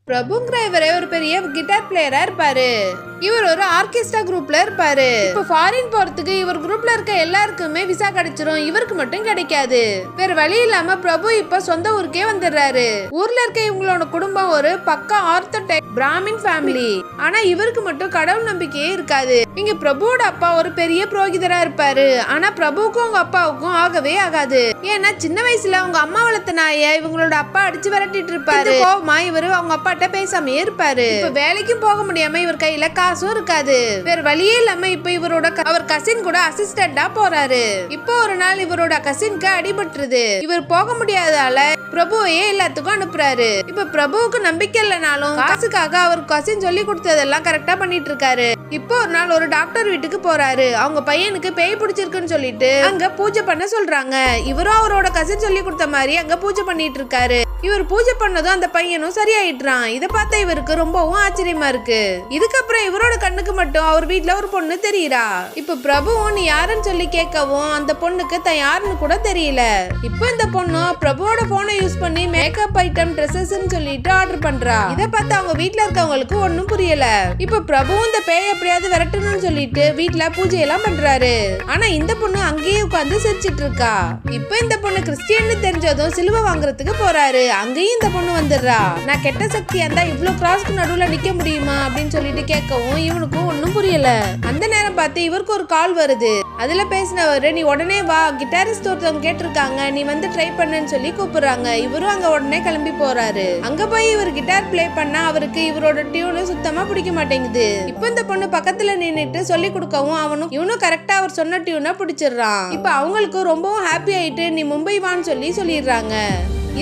பிரபுங்கிற இவரே ஒரு பெரிய கிட்டார் பிளேயரா இருப்பாரு. இவர் ஒரு ஆர்கெஸ்ட்ரா குரூப்ல இருப்பாரு. இப்ப ஃபாரின் போறதுக்கு இவர் குரூப்ல இருக்க எல்லாருக்குமே விசா கிடைச்சிரும், இவருக்கு மட்டும் கிடைக்காது. வேற வழி இல்லாம பிரபு இப்ப சொந்த ஊருக்கே வந்துடுறாரு. ஊர்ல இருக்க இவங்களோட குடும்பம் ஒரு பக்கா ஆர்த்தடாக்ஸ் பிராமின் ஃபேமிலி. ஆனா இவருக்கு மட்டும் கடவுள் நம்பிக்கையே இருக்காது. இங்க பிரபுவோட அப்பா ஒரு பெரிய புரோகிதரா இருப்பாரு. ஆனா பிரபுவுக்கும் அவங்க அப்பாவுக்கும் ஆகவே ஆகாது. ஏன்னா சின்ன வயசுல அவங்க அம்மா வளர்த்த நாய இவங்களோட அப்பா அடிச்சு விரட்டிட்டு இருப்பாரு. கோவமா இவரு அவங்க அப்பாட்ட பேசாமே இருப்பாரு. இப்ப வேலைக்கும் போக முடியாம இவர் கையில காசும் இருக்காது. வேற வழியே இல்லாம இப்ப இவரோட அவர் கசின் கூட அசிஸ்டண்டா போறாரு. இப்போ ஒரு நாள் இவரோட கசின்க்கு அடிபட்டுருது. இவர் போக முடியாதால பிரபுவையே எல்லாத்துக்கும் அனுப்புறாரு. இப்ப பிரபுவுக்கு நம்பிக்கை இல்லைனாலும் காசுக்காக அவர் கசின் சொல்லி கொடுத்ததெல்லாம் கரெக்டா பண்ணிட்டு இருக்காரு. இப்போ ஒரு நாள் ஒரு டாக்டர் வீட்டுக்கு போறாரு. அவங்க பையனுக்கு பேய் பிடிச்சிருக்குன்னு சொல்லிட்டு அங்க பூஜை பண்ண சொல்றாங்க. இவரும் அவரோட கசின் சொல்லி கொடுத்த மாதிரி அங்க பூஜை பண்ணிட்டு இருக்காரு. இவர் பூஜை பண்ணதும் அந்த பையனும் சரியாயிட்டான். இத பார்த்த இவருக்கு ரொம்பவும் ஆச்சரியமா இருக்கு. இதுக்கப்புறம் இவரோட கண்ணுக்கு மட்டும் அவர் வீட்டுல ஒரு பொண்ணு தெரியுறா. இப்ப பிரபுவும் நீ யாருன்னு சொல்லி கேட்கவும் அந்த பொண்ணுக்கு தான் யாருன்னு கூட தெரியல. இப்போ இந்த பொண்ணு பிரபுவோட போனை யூஸ் பண்ணி மேக்கப் ஐட்டம் ட்ரெஸ்ஸஸ் சொல்லிட்டு ஆர்டர் பண்றா. இத பார்த்து அவங்க வீட்டுல இருக்கவங்களுக்கு ஒன்னும் புரியல. இப்ப பிரபுவும் இந்த பேய் எப்படியாவது விரட்டணும்னு சொல்லிட்டு வீட்டுல பூஜை எல்லாம் பண்றாரு. ஆனா இந்த பொண்ணு அங்கேயே உட்கார்ந்து சிரிச்சிட்டு இருக்கா. இப்ப இந்த பொண்ணு கிறிஸ்டியன்னு தெரிஞ்சதும் சிலுவை வாங்குறதுக்கு போறாரு. அங்கேயும் இந்த பொண்ணு வந்துடுறா. நான் கெட்ட சக்தியா இருந்தா இவ்வளவு கிராஸ்க்கு நடுவுல நிக்க முடியுமா அப்படின்னு சொல்லிட்டு கேட்கவும் இவனுக்கும் ஒன்னும் புரியல. அந்த நேரம் பார்த்து இவருக்கு ஒரு கால் வருது. அதுல பேசினவரு நீ உடனே வா, கிட்டாரிஸ்ட் ஒருத்தவங்க கேட்டிருக்காங்க, நீ வந்து ட்ரை பண்ணுன்னு சொல்லி கூப்பிடுறாங்க. இவரும் அங்க உடனே கிளம்பி போறாரு. அங்க போய் இவர் கிட்டார் பிளே பண்ணா அவருக்கு இவரோட டியூனு சுத்தமா பிடிக்க மாட்டேங்குது. இப்ப இந்த பொண்ணு பக்கத்துல நின்னுட்டு சொல்லி கொடுக்கவும் இவனும் கரெக்டா அவர் சொன்ன டியூனை பிடிச்சிடுறான். இப்ப அவங்களுக்கு ரொம்பவும் ஹாப்பி ஆயிட்டு நீ மும்பை வான்னு சொல்லிடுறாங்க.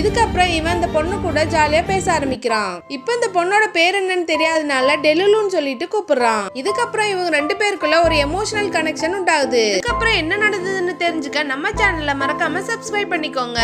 இதுக்கப்புறம் இவன் இந்த பொண்ணு கூட ஜாலியா பேச ஆரம்பிக்கிறான். இப்ப இந்த பொண்ணோட பேர் என்னன்னு தெரியாதனால டெலுலுன்னு சொல்லிட்டு கூப்பிடுறான். இதுக்கப்புறம் இவங்க ரெண்டு பேருக்குள்ள ஒரு எமோஷனல் கனெக்ஷன் உண்டாகுது. இதுக்கப்புறம் என்ன நடந்ததுன்னு தெரிஞ்சுக்க நம்ம சேனலை மறக்காம சப்ஸ்கிரைப் பண்ணிக்கோங்க.